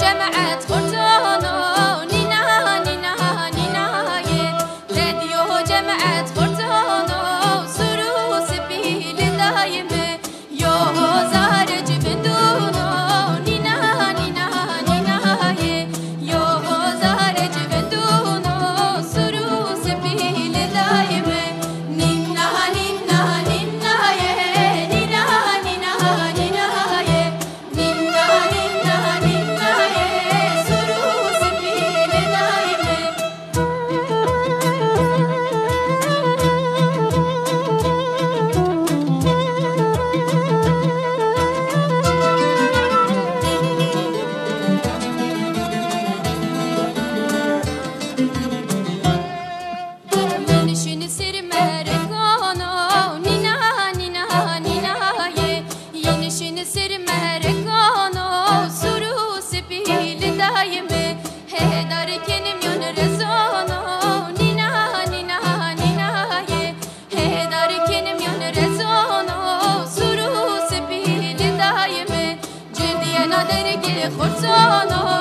جمعت خرطانو نينا نينا نينا تديو جمعت خرطانو سروس بيل دايمه يو زهر جبندونو نينا نينا نينا يو زهر جبندونو سروس بيل دايمه نينا نينا نينا نينا نينا نينا نينا نينا نينا سروس بيل دايمه ينشن سر مهرگانو نينا نينا نينا ينشن سر مهرگانو سروس بيل دايمه هدار كنم يون رزانو نينا نينا نينا هدار كنم يون رزانو سروس بيل دايمه جدينا درگه خرطانو